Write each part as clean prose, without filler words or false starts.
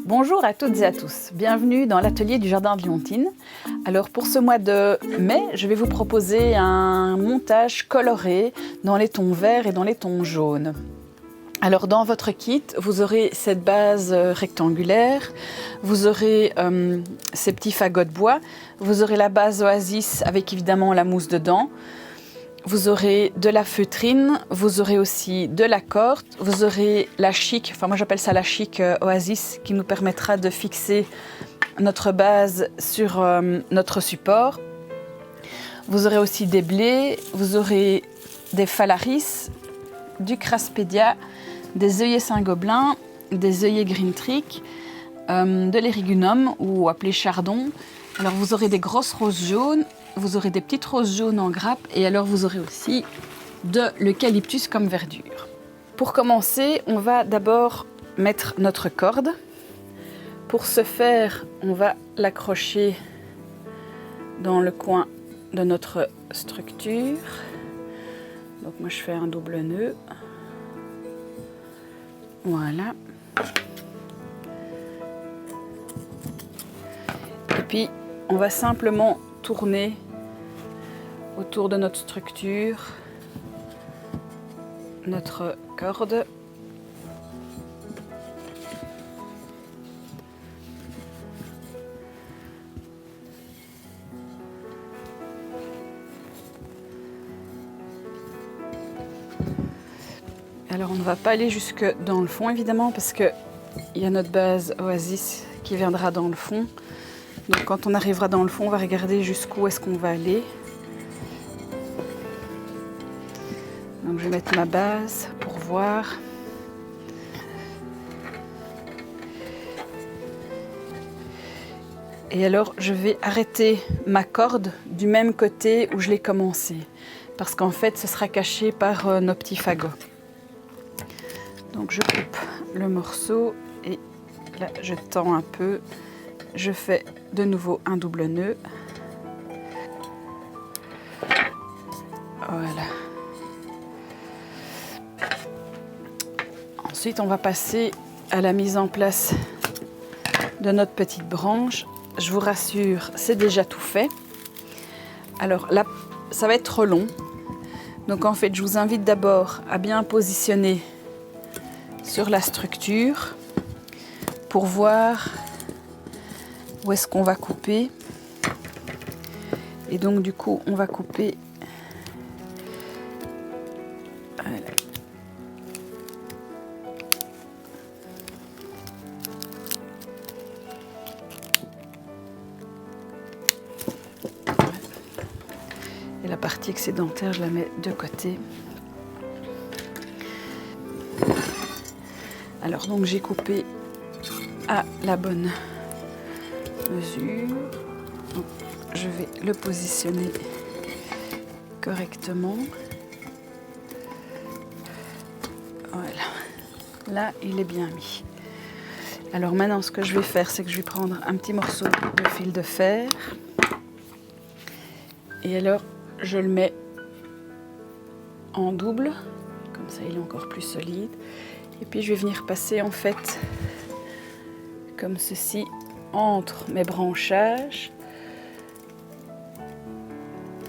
Bonjour à toutes et à tous, bienvenue dans l'atelier du jardin de Lyontine. Alors pour ce mois de mai, je vais vous proposer un montage coloré dans les tons verts et dans les tons jaunes. Alors dans votre kit, vous aurez cette base rectangulaire, vous aurez ces petits fagots de bois, vous aurez la base Oasis avec évidemment la mousse dedans, vous aurez de la feutrine, vous aurez aussi de la corde, vous aurez la chic, enfin moi j'appelle ça la chic Oasis, qui nous permettra de fixer notre base sur notre support. Vous aurez aussi des blés, vous aurez des phalaris, du Craspedia, des œillets Saint-Gobelin, des œillets Green Trick, de l'érigunum ou appelé chardon. Alors vous aurez des grosses roses jaunes, vous aurez des petites roses jaunes en grappe et alors vous aurez aussi de l'eucalyptus comme verdure. Pour commencer, on va d'abord mettre notre corde. Pour ce faire, on va l'accrocher dans le coin de notre structure. Donc moi je fais un double nœud. Voilà. Et puis on va simplement tourner autour de notre structure, notre corde. Alors on ne va pas aller jusque dans le fond évidemment parce qu'il y a notre base Oasis qui viendra dans le fond. Donc quand on arrivera dans le fond, on va regarder jusqu'où est-ce qu'on va aller. Donc je vais mettre ma base pour voir. Et alors je vais arrêter ma corde du même côté où je l'ai commencé. Parce qu'en fait ce sera caché par nos petits fagots. Donc je coupe le morceau et là je tends un peu. Je fais de nouveau un double nœud. Voilà. Ensuite, on va passer à la mise en place de notre petite branche. Je vous rassure, c'est déjà tout fait. Alors là, ça va être trop long. Donc en fait, je vous invite d'abord à bien positionner sur la structure pour voir où est-ce qu'on va couper. Et donc du coup, on va couper. Voilà. Et la partie excédentaire, je la mets de côté. Alors donc j'ai coupé à la bonne mesure. Donc, je vais le positionner correctement. Voilà. Là, il est bien mis. Alors maintenant, ce que je vais faire, c'est que je vais prendre un petit morceau de fil de fer. Et alors, je le mets en double. Comme ça, il est encore plus solide. Et puis, je vais venir passer, en fait, comme ceci, entre mes branchages.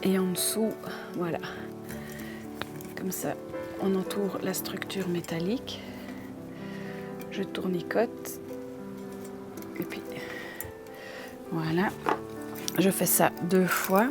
Et en dessous, voilà. Comme ça, on entoure la structure métallique. Je tournicote. Et puis, voilà. Je fais ça 2 fois.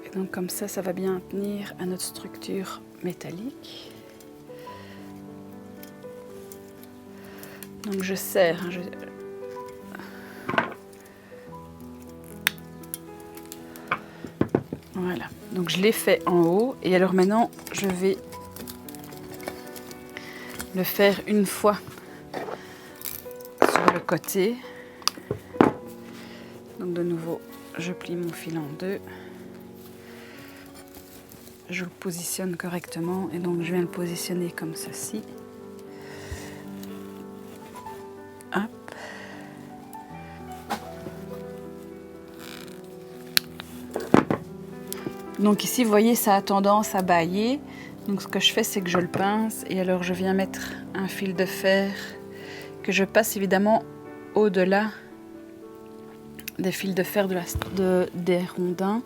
Et donc comme ça va bien tenir à notre structure métallique. Donc je serre. Voilà. Donc je l'ai fait en haut. Et alors maintenant, je vais le faire une fois sur le côté. Donc de nouveau, je plie mon fil en 2. Je le positionne correctement et donc je viens le positionner comme ceci. Hop. Donc ici, vous voyez, ça a tendance à bâiller. Donc ce que je fais, c'est que je le pince et alors je viens mettre un fil de fer que je passe évidemment au-delà des fils de fer des rondins,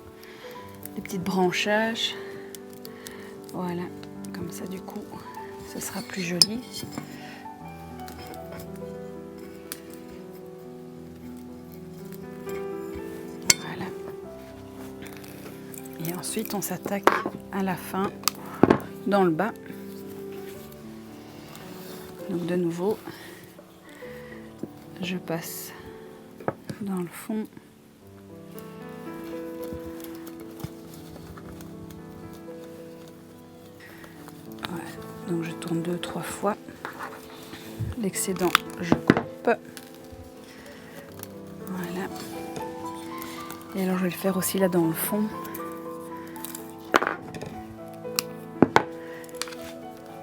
des petites branchages. Voilà, comme ça du coup, ce sera plus joli. Voilà. Et ensuite, on s'attaque à la fin, dans le bas. Donc de nouveau, je passe dans le fond. Voilà. Donc je tourne 2-3 fois. L'excédent, je coupe. Voilà. Et alors je vais le faire aussi là dans le fond.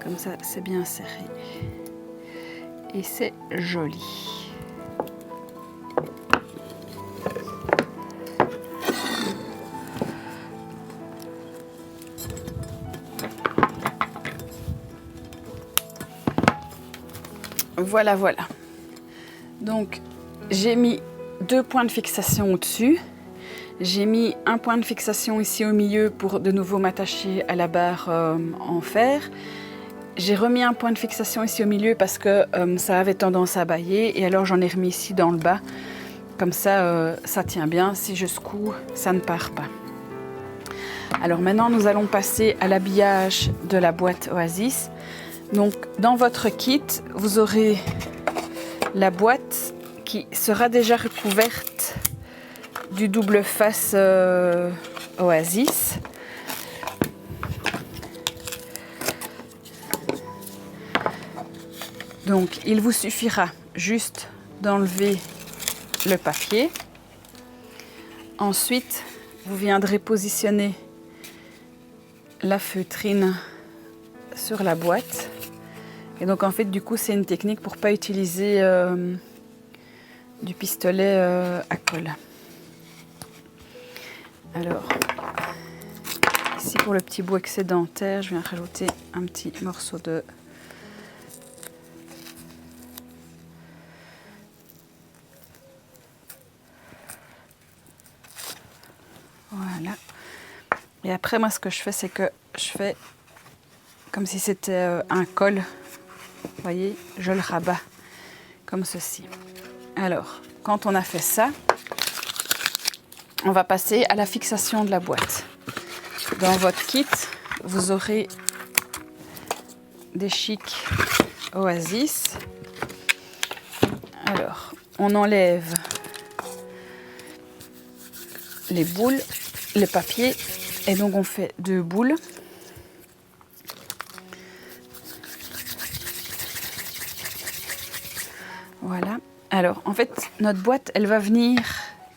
Comme ça, c'est bien serré. Et c'est joli. Voilà, voilà. Donc, j'ai mis 2 points de fixation au-dessus. J'ai mis un point de fixation ici au milieu pour de nouveau m'attacher à la barre en fer. J'ai remis un point de fixation ici au milieu parce que ça avait tendance à bâiller. Et alors, j'en ai remis ici dans le bas. Comme ça, ça tient bien. Si je secoue, ça ne part pas. Alors maintenant, nous allons passer à l'habillage de la boîte Oasis. Donc, dans votre kit, vous aurez la boîte qui sera déjà recouverte du double face Oasis. Donc, il vous suffira juste d'enlever le papier. Ensuite, vous viendrez positionner la feutrine sur la boîte. Et donc en fait du coup c'est une technique pour pas utiliser du pistolet à colle. Alors ici pour le petit bout excédentaire, je viens rajouter un petit morceau de voilà. Et après moi ce que je fais c'est que je fais comme si c'était un col. Vous voyez, je le rabats comme ceci. Alors, quand on a fait ça, on va passer à la fixation de la boîte. Dans votre kit, vous aurez des chics Oasis. Alors, on enlève les boules, les papiers, et donc on fait 2 boules. Voilà. Alors, en fait, notre boîte, elle va venir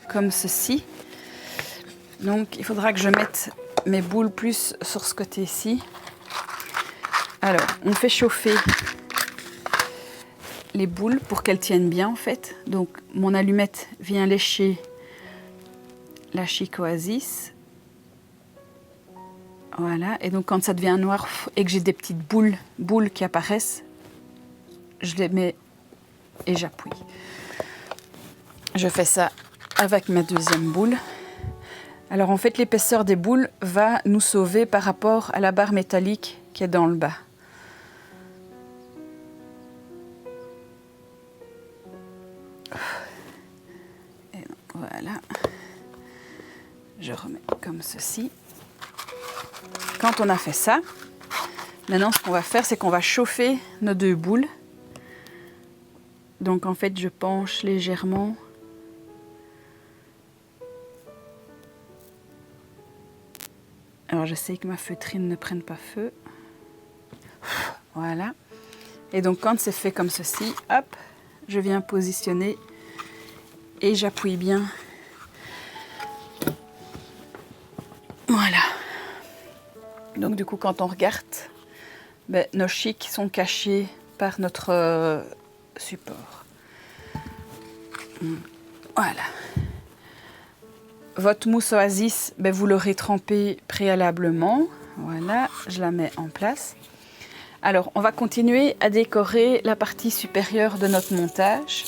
comme ceci. Donc, il faudra que je mette mes boules plus sur ce côté-ci. Alors, on fait chauffer les boules pour qu'elles tiennent bien, en fait. Donc, mon allumette vient lécher la chic Oasis. Voilà. Et donc, quand ça devient noir et que j'ai des petites boules qui apparaissent, je les mets et j'appuie. Je fais ça avec ma deuxième boule. Alors en fait l'épaisseur des boules va nous sauver par rapport à la barre métallique qui est dans le bas. Et donc, voilà. Je remets comme ceci. Quand on a fait ça, maintenant ce qu'on va faire c'est qu'on va chauffer nos 2 boules. Donc en fait, je penche légèrement. Alors j'essaie que ma feutrine ne prenne pas feu. Voilà. Et donc quand c'est fait comme ceci, hop, je viens positionner et j'appuie bien. Voilà. Donc du coup, quand on regarde, ben, nos chics sont cachés par notre support. Voilà. votre mousse oasis, ben, vous l'aurez trempée préalablement. Voilà, je la mets en place. Alors, on va continuer à décorer la partie supérieure de notre montage.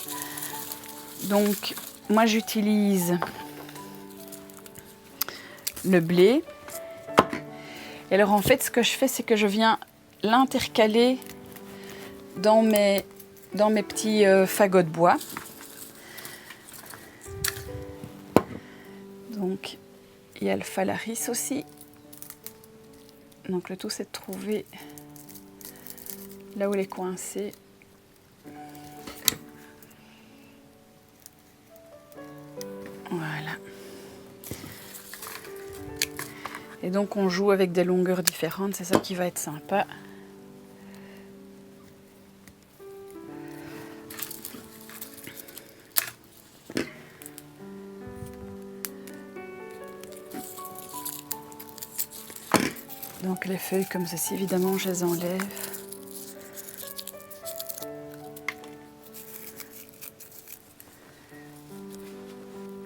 Donc, moi j'utilise le blé. Et alors, en fait, ce que je fais, c'est que je viens l'intercaler dans mes petits fagots de bois. Donc, il y a le phalaris aussi. Donc, le tout, c'est de trouver là où il est coincé. Voilà. Et donc, on joue avec des longueurs différentes. C'est ça qui va être sympa. Donc les feuilles comme ceci, évidemment, je les enlève.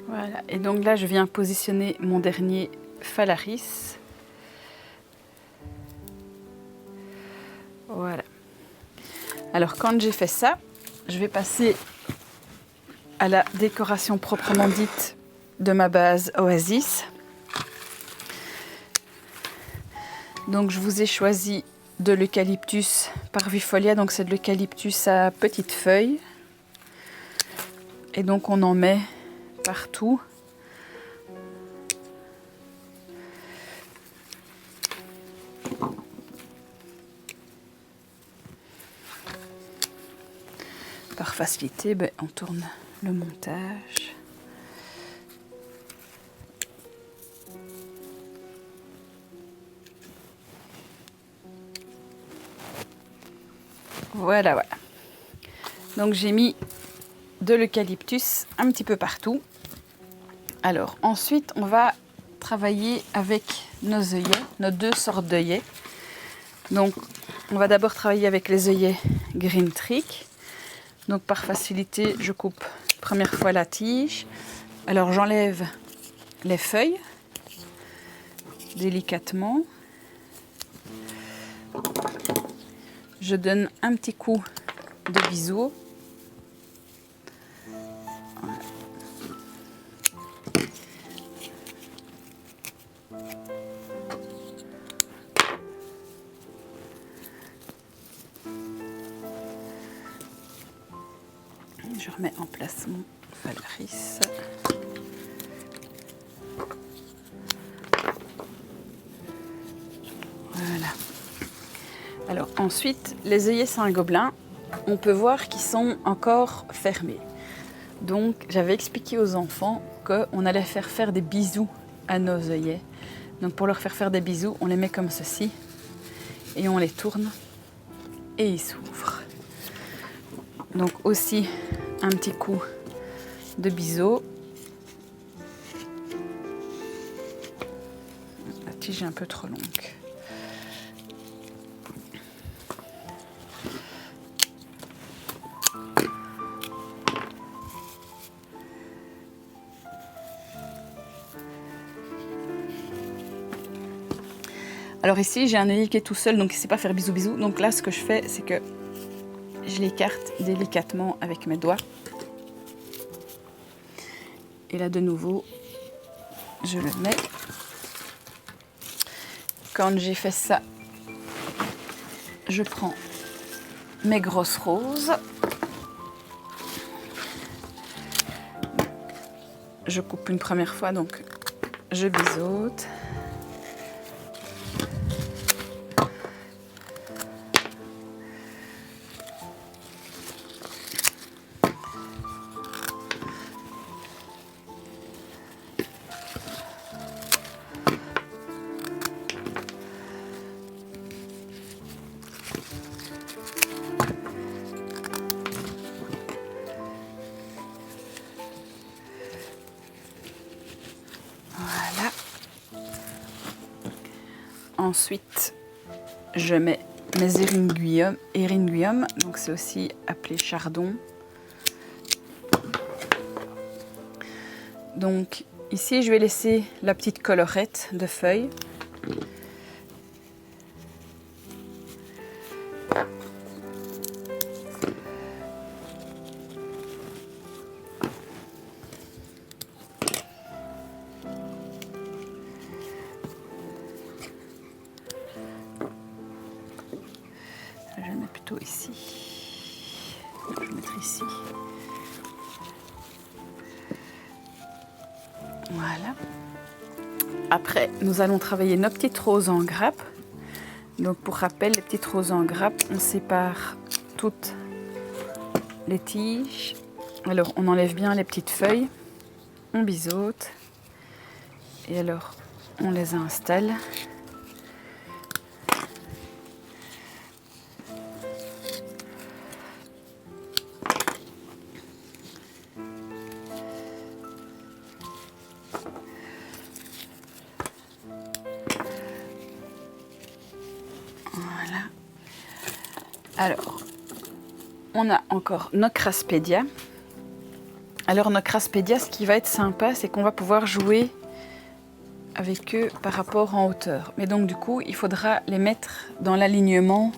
Voilà, et donc là, je viens positionner mon dernier phalaris. Voilà. Alors quand j'ai fait ça, je vais passer à la décoration proprement dite de ma base Oasis. Donc je vous ai choisi de l'eucalyptus parvifolia, donc c'est de l'eucalyptus à petites feuilles. Et donc on en met partout. Par facilité, ben, on tourne le montage. Voilà, voilà. Donc j'ai mis de l'eucalyptus un petit peu partout. Alors ensuite, on va travailler avec nos œillets, nos deux sortes d'œillets. Donc on va d'abord travailler avec les œillets Green Trick. Donc par facilité, je coupe première fois la tige. Alors j'enlève les feuilles délicatement. Je donne un petit coup de biseau. Voilà. Je remets en place mon phalaris. Voilà. Alors ensuite, les œillets Saint-Gobelin, on peut voir qu'ils sont encore fermés. Donc j'avais expliqué aux enfants qu'on allait faire des bisous à nos œillets. Donc pour leur faire des bisous, on les met comme ceci et on les tourne et ils s'ouvrent. Donc aussi un petit coup de biseau. La tige est un peu trop longue. Alors ici, j'ai un œillet qui est tout seul, donc il ne sait pas faire bisous bisous. Donc là, ce que je fais, c'est que je l'écarte délicatement avec mes doigts. Et là, de nouveau, je le mets. Quand j'ai fait ça, je prends mes grosses roses. Je coupe une première fois, donc je biseaute. Voilà. Ensuite, je mets mes eryngium, donc c'est aussi appelé chardon. Donc Ici, je vais laisser la petite collerette de feuilles. Je vais le mettre plutôt ici. Je vais le mettre ici. Voilà. Après, nous allons travailler nos petites roses en grappe. Donc, pour rappel, les petites roses en grappe, on sépare toutes les tiges. Alors, on enlève bien les petites feuilles. On biseaute. Et alors, on les installe. Voilà. Alors, on a encore nos Craspedia. Alors, nos Craspedia, ce qui va être sympa, c'est qu'on va pouvoir jouer avec eux par rapport en hauteur. Mais donc, du coup, il faudra les mettre dans l'alignement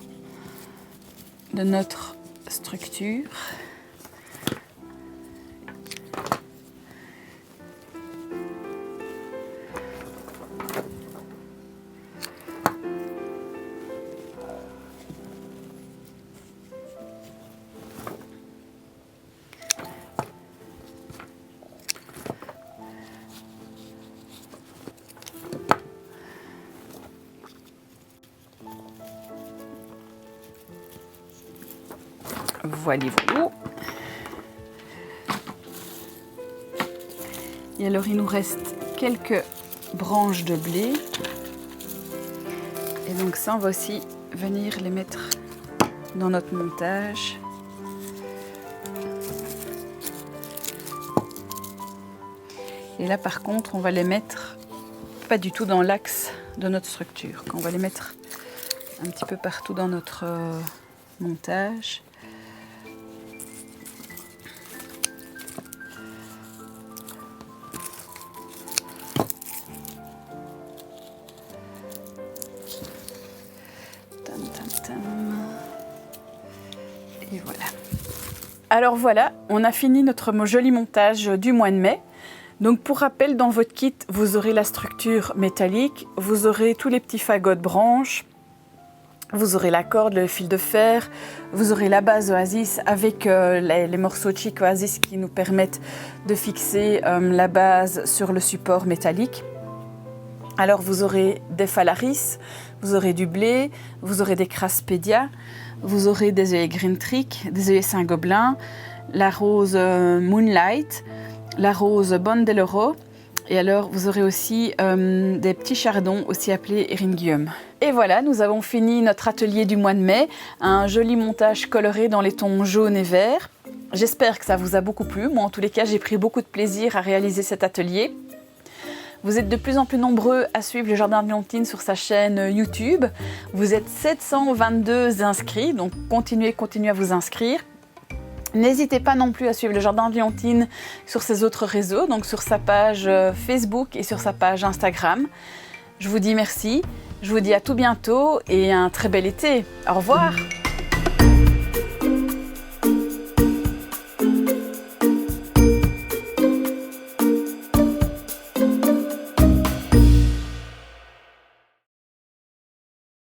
de notre structure. Voilà. Et alors, il nous reste quelques branches de blé. Et donc ça, on va aussi venir les mettre dans notre montage. Et là, par contre, on va les mettre pas du tout dans l'axe de notre structure. On va les mettre un petit peu partout dans notre montage. Et voilà. Alors voilà, on a fini notre joli montage du mois de mai. Donc pour rappel, dans votre kit, vous aurez la structure métallique, vous aurez tous les petits fagots de branches, vous aurez la corde, le fil de fer, vous aurez la base Oasis avec les morceaux Chic Oasis qui nous permettent de fixer la base sur le support métallique. Alors vous aurez des Phalaris, vous aurez du blé, vous aurez des Craspedia, vous aurez des œillets Green Trick, des œillets Saint-Gobelin, la rose Moonlight, la rose Bondeloro, et alors vous aurez aussi des petits chardons, aussi appelés Eryngium. Et voilà, nous avons fini notre atelier du mois de mai, un joli montage coloré dans les tons jaunes et verts. J'espère que ça vous a beaucoup plu. Moi, en tous les cas, j'ai pris beaucoup de plaisir à réaliser cet atelier. Vous êtes de plus en plus nombreux à suivre le Jardin de Léontine sur sa chaîne YouTube. Vous êtes 722 inscrits, donc continuez à vous inscrire. N'hésitez pas non plus à suivre le Jardin de Léontine sur ses autres réseaux, donc sur sa page Facebook et sur sa page Instagram. Je vous dis merci, je vous dis à tout bientôt et un très bel été. Au revoir.